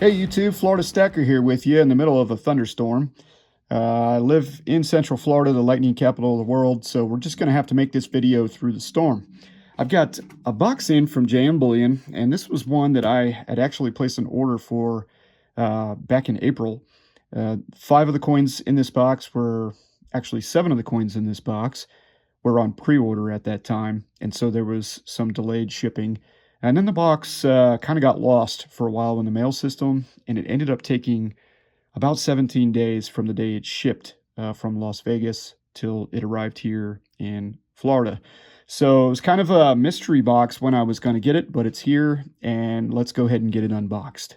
Hey YouTube, Florida Stacker here with you in the middle of a thunderstorm. I live in Central Florida, the lightning capital of the world, so we're just going to have to make this video through the storm. I've got a box in from JM Bullion, and this was one that I had actually placed an order for back in April. 5 of the coins in this box were, actually 7 of the coins in this box were on pre-order at that time, and so there was some delayed shipping. And then the box kind of got lost for a while in the mail system, and it ended up taking about 17 days from the day it shipped from Las Vegas till it arrived here in Florida. So it was kind of a mystery box when I was going to get it, but it's here, and let's go ahead and get it unboxed.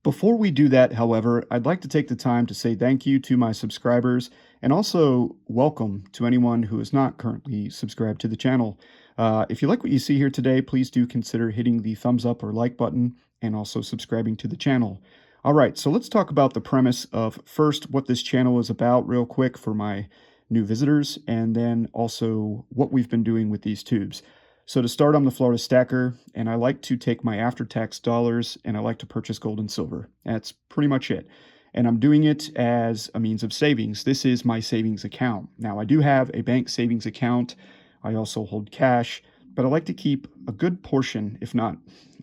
Before we do that, however, I'd like to take the time to say thank you to my subscribers and also welcome to anyone who is not currently subscribed to the channel. If you like what you see here today, please do consider hitting the thumbs up or like button and also subscribing to the channel. All right, so let's talk about the premise of first what this channel is about real quick for my new visitors, and then also what we've been doing with these tubes. So to start, I'm the Florida Stacker, and I like to take my after-tax dollars and I like to purchase gold and silver. That's pretty much it. And I'm doing it as a means of savings. This is my savings account. Now, I do have a bank savings account. I also hold cash, but I like to keep a good portion, if not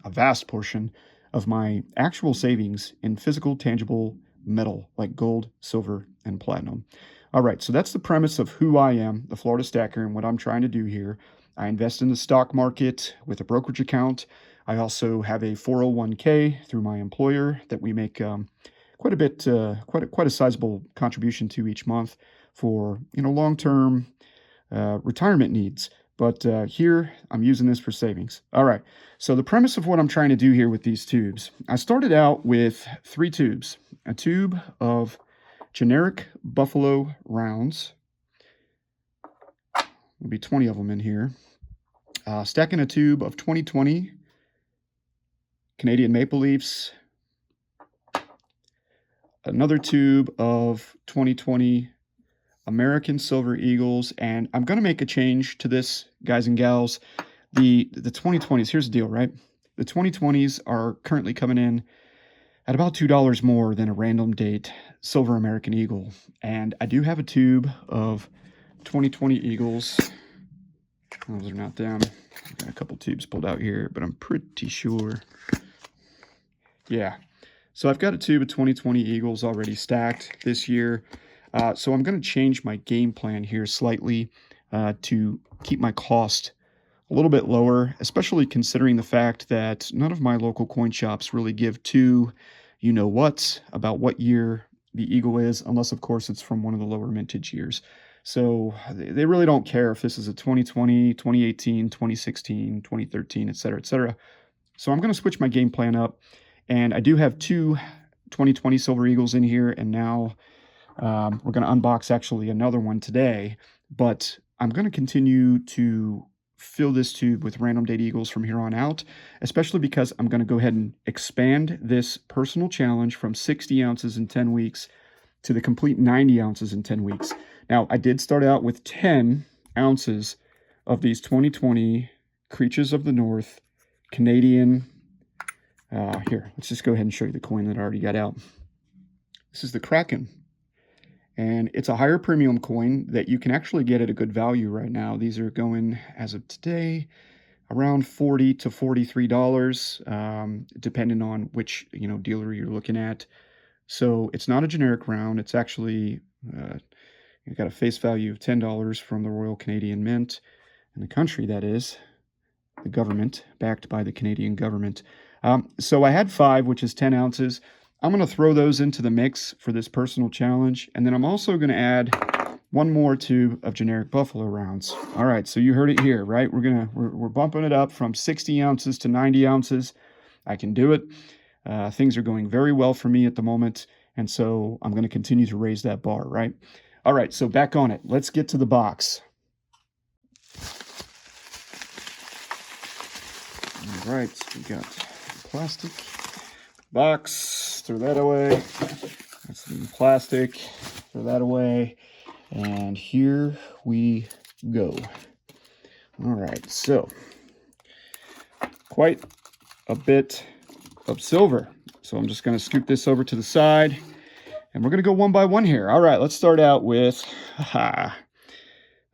a vast portion, of my actual savings in physical, tangible metal like gold, silver, and platinum. All right, so that's the premise of who I am, the Florida Stacker, and what I'm trying to do here. I invest in the stock market with a brokerage account. I also have a 401k through my employer that we make quite a sizable contribution to each month for long-term retirement needs. But here I'm using this for savings. All right. So the premise of what I'm trying to do here with these tubes, I started out with 3 tubes, a tube of generic Buffalo rounds. There'll be 20 of them in here. Stacking a tube of 2020 Canadian Maple Leafs. Another tube of 2020 American Silver Eagles. And I'm going to make a change to this, guys and gals. The 2020s, here's the deal, right? The 2020s are currently coming in at about $2 more than a random date Silver American Eagle. And I do have a tube of 2020 Eagles. Those are not them. I've got a couple tubes pulled out here, but I'm pretty sure. Yeah. So I've got a tube of 2020 Eagles already stacked this year. So I'm going to change my game plan here slightly to keep my cost a little bit lower, especially considering the fact that none of my local coin shops really give two you-know-whats about what year the Eagle is, unless, of course, it's from one of the lower mintage years. So they really don't care if this is a 2020, 2018, 2016, 2013, etc., etc. So I'm going to switch my game plan up, and I do have 2 2020 Silver Eagles in here, and now we're going to unbox actually another one today, but I'm going to continue to fill this tube with random date Eagles from here on out, especially because I'm going to go ahead and expand this personal challenge from 60 ounces in 10 weeks to the complete 90 ounces in 10 weeks. Now, I did start out with 10 ounces of these 2020 Creatures of the North Canadian. Here, let's just go ahead and show you the coin that I already got out. This is the Kraken. And it's a higher premium coin that you can actually get at a good value right now. These are going, as of today, around $40 to $43, depending on which dealer you're looking at. So it's not a generic round. It's actually you've got a face value of $10 from the Royal Canadian Mint, and the country, that is, the government, backed by the Canadian government. So I had 5, which is 10 ounces. I'm going to throw those into the mix for this personal challenge, and then I'm also going to add 1 more tube of generic Buffalo rounds. All right, so you heard it here, right? We're bumping it up from 60 ounces to 90 ounces. I can do it. Things are going very well for me at the moment, and so I'm going to continue to raise that bar, right? All right, so back on it. Let's get to the box. All right, so we got plastic box, throw that away. That's the plastic, throw that away. And here we go. All right, so quite a bit of silver. So So I'm just going to scoop this over to the side, and we're going to go one by one here. All right, let's start out with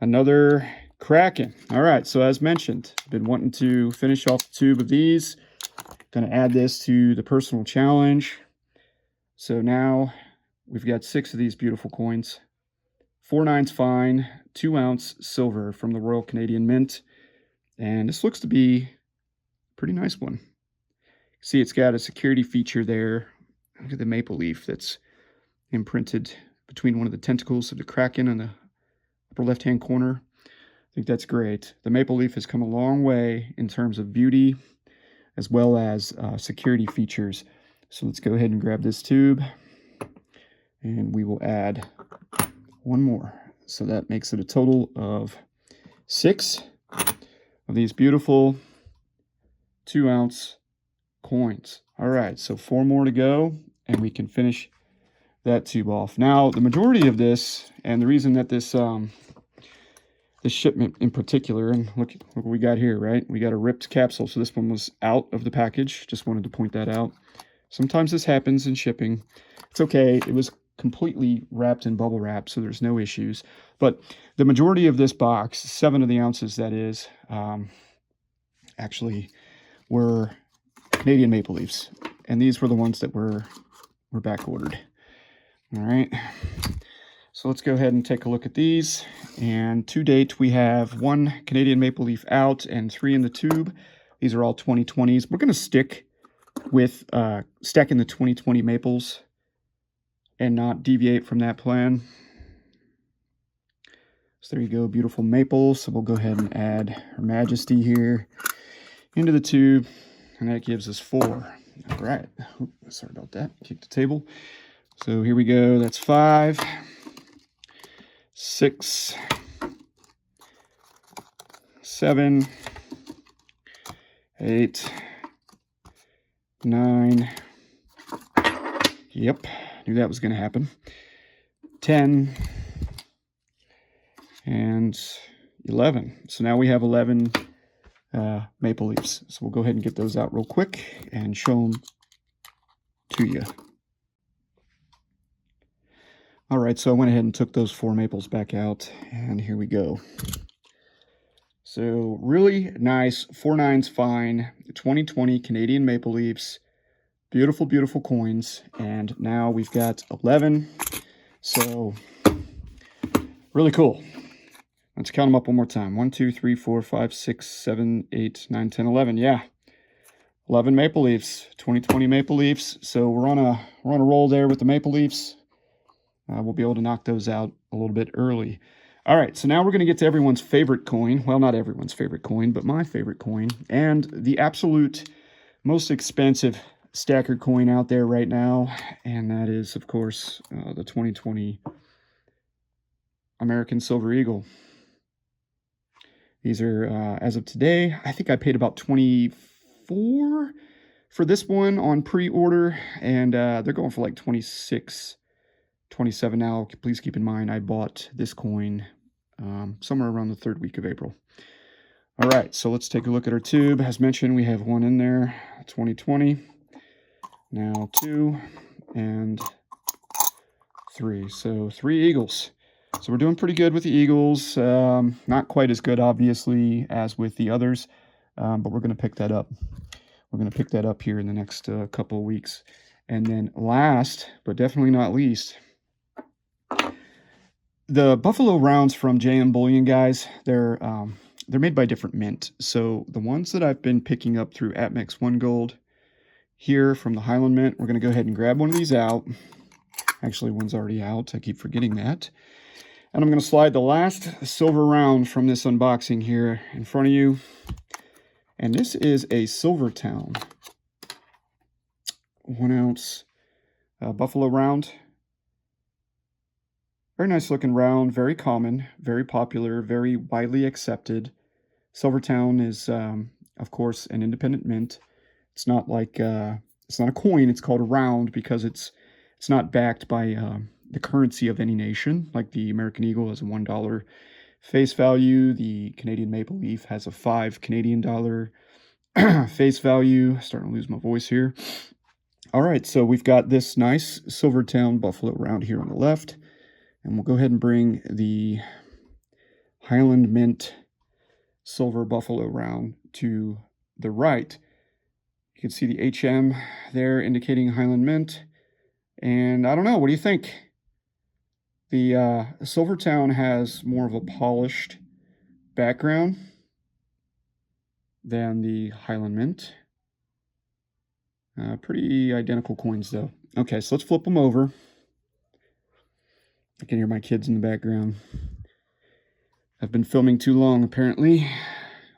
another Kraken. All right, so as mentioned, I've been wanting to finish off the tube of these. Going to add this to the personal challenge. So now we've got 6 of these beautiful coins. 4/9 fine, 2-ounce silver from the Royal Canadian Mint. And this looks to be a pretty nice one. See, it's got a security feature there. Look at the maple leaf that's imprinted between one of the tentacles of the Kraken in the upper left-hand corner. I think that's great. The maple leaf has come a long way in terms of beauty as well as security features. So let's go ahead and grab this tube, and we will add one more. So that makes it a total of 6 of these beautiful 2-ounce coins. All right, so 4 more to go, and we can finish that tube off. Now, the majority of this, and the reason that this this shipment in particular, and look what we got here, right? We got a ripped capsule, so this one was out of the package. Just wanted to point that out. Sometimes this happens in shipping. It's okay. It was completely wrapped in bubble wrap, so there's no issues. But the majority of this box, 7 of the ounces that is, actually were Canadian maple leaves. And these were the ones that were back ordered. All right. So let's go ahead and take a look at these. And to date, we have 1 Canadian maple leaf out and 3 in the tube. These are all 2020s. We're going to stick with stacking the 2020 maples and not deviate from that plan. So there you go, beautiful maple. So we'll go ahead and add Her Majesty here into the tube, and that gives us 4. All right. Oops, sorry about that. Kick the table. So here we go. That's 5, 6, 7, 8, 9. Yep, knew that was going to happen. 10 and 11. So now we have 11 maple leaves. So we'll go ahead and get those out real quick and show them to you. All right, so I went ahead and took those 4 maples back out, and here we go. So really nice 4/9 fine 2020 Canadian maple leaves. Beautiful, beautiful coins. And now we've got 11. So really cool. Let's count them up one more time. 1, 2, 3, 4, 5, 6, 7, 8, 9, 10, 11. Yeah. 11 maple leaves, 2020 maple leaves. So we're on a roll there with the maple leaves. We'll be able to knock those out a little bit early. All right, so now we're going to get to everyone's favorite coin. Well, not everyone's favorite coin, but my favorite coin. And the absolute most expensive stacker coin out there right now. And that is, of course, the 2020 American Silver Eagle. These are, as of today, I think I paid about $24 for this one on pre-order. And they're going for like $26, $27 now. Please keep in mind, I bought this coin somewhere around the 3rd week of April. All right, so let's take a look at our tube. As mentioned, we have 1 in there, 2020. Now 2 and 3. So 3 Eagles. So we're doing pretty good with the Eagles. Not quite as good, obviously, as with the others, but we're going to pick that up. We're going to pick that up here in the next couple of weeks. And then last, but definitely not least, the Buffalo rounds from JM Bullion, guys, they're made by different mint. So the ones that I've been picking up through Apmex OneGold here from the Highland Mint, we're going to go ahead and grab one of these out. Actually, one's already out. I keep forgetting that. And I'm going to slide the last silver round from this unboxing here in front of you. And this is a Silvertown 1-ounce Buffalo round. Very nice looking round, very common, very popular, very widely accepted. Silvertown is, of course, an independent mint. It's not like, it's not a coin, it's called a round because it's not backed by the currency of any nation. Like the American Eagle has a $1 face value. The Canadian Maple Leaf has a $5 Canadian face value. Starting to lose my voice here. All right, so we've got this nice Silvertown Buffalo round here on the left, and we'll go ahead and bring the Highland Mint Silver Buffalo round to the right. You can see the HM there indicating Highland Mint, and I don't know, what do you think? The Silvertown has more of a polished background than the Highland Mint. Pretty identical coins, though. Okay, so let's flip them over. I can hear my kids in the background. I've been filming too long, apparently.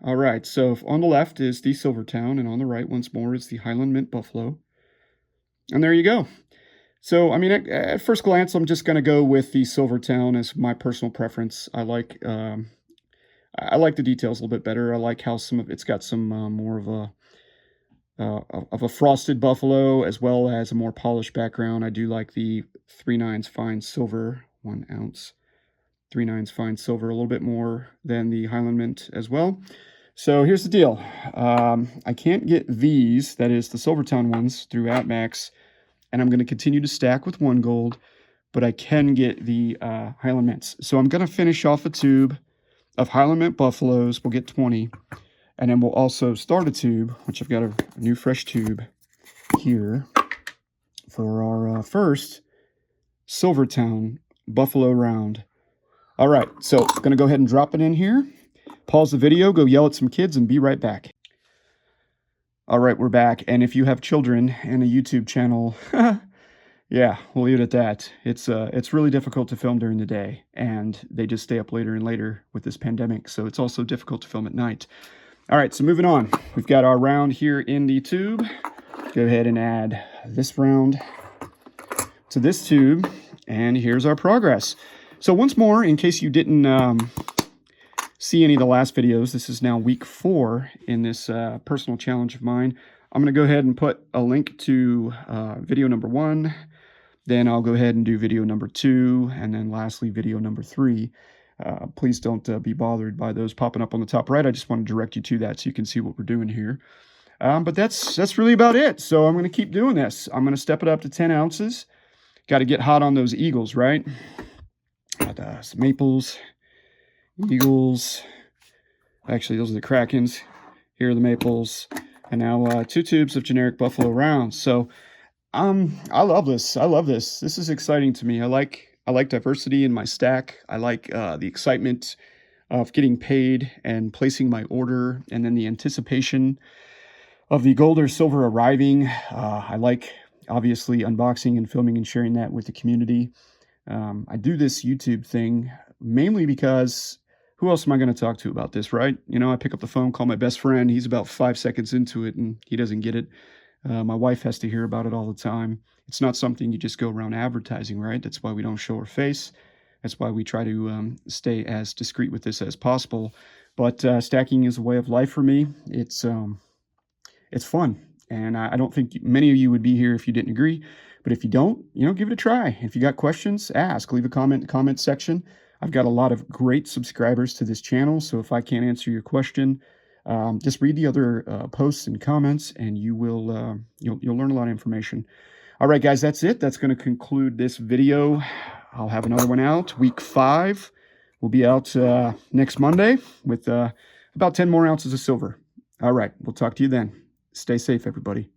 All right, so on the left is the Silvertown, and on the right, once more, is the Highland Mint Buffalo. And there you go. So, I mean, at first glance, I'm just going to go with the Silvertown as my personal preference. I like the details a little bit better. I like how some of it's got some more of a frosted buffalo, as well as a more polished background. I do like the 3/9 fine silver, 1 ounce 3/9 fine silver, a little bit more than the Highland Mint as well. So here's the deal. I can't get these, that is the Silvertown ones, through Apmex, and I'm going to continue to stack with OneGold, but I can get the Highland Mints. So I'm going to finish off a tube of Highland Mint Buffaloes. We'll get 20. And then we'll also start a tube, which I've got a new fresh tube here for our first Silvertown Buffalo round. All right, so I'm going to go ahead and drop it in here. Pause the video, go yell at some kids, and be right back. All right, we're back. And if you have children and a YouTube channel, yeah, we'll leave it at that. It's really difficult to film during the day, and they just stay up later and later with this pandemic. So it's also difficult to film at night. All right, so moving on. We've got our round here in the tube. Go ahead and add this round to this tube, and here's our progress. So once more, in case you didn't see any of the last videos, this is now week 4 in this personal challenge of mine. I'm going to go ahead and put a link to video number 1. Then I'll go ahead and do video number 2, and then lastly video number 3. Please don't be bothered by those popping up on the top right. I just want to direct you to that so you can see what we're doing here. But that's really about it. So I'm going to keep doing this. I'm going to step it up to 10 ounces. Got to get hot on those eagles, right? Got some maples, eagles. Actually, those are the Krakens. Here are the maples. And now 2 tubes of generic Buffalo rounds. So I love this. I love this. This is exciting to me. I like diversity in my stack. I like the excitement of getting paid and placing my order, and then the anticipation of the gold or silver arriving. I like, obviously, unboxing and filming and sharing that with the community. I do this YouTube thing mainly because who else am I going to talk to about this, right? You know, I pick up the phone, call my best friend. He's about 5 seconds into it, and he doesn't get it. My wife has to hear about it all the time. It's not something you just go around advertising, right? That's why we don't show our face. That's why we try to stay as discreet with this as possible. But stacking is a way of life for me. It's fun, and I don't think many of you would be here if you didn't agree. But if you don't, you know, give it a try. If you got questions, ask. Leave a comment in the comment section. I've got a lot of great subscribers to this channel, so if I can't answer your question, just read the other posts and comments, and you will you'll learn a lot of information. All right, guys, that's it. That's going to conclude this video. I'll have another one out. Week 5 will be out next Monday with about 10 more ounces of silver. All right, we'll talk to you then. Stay safe, everybody.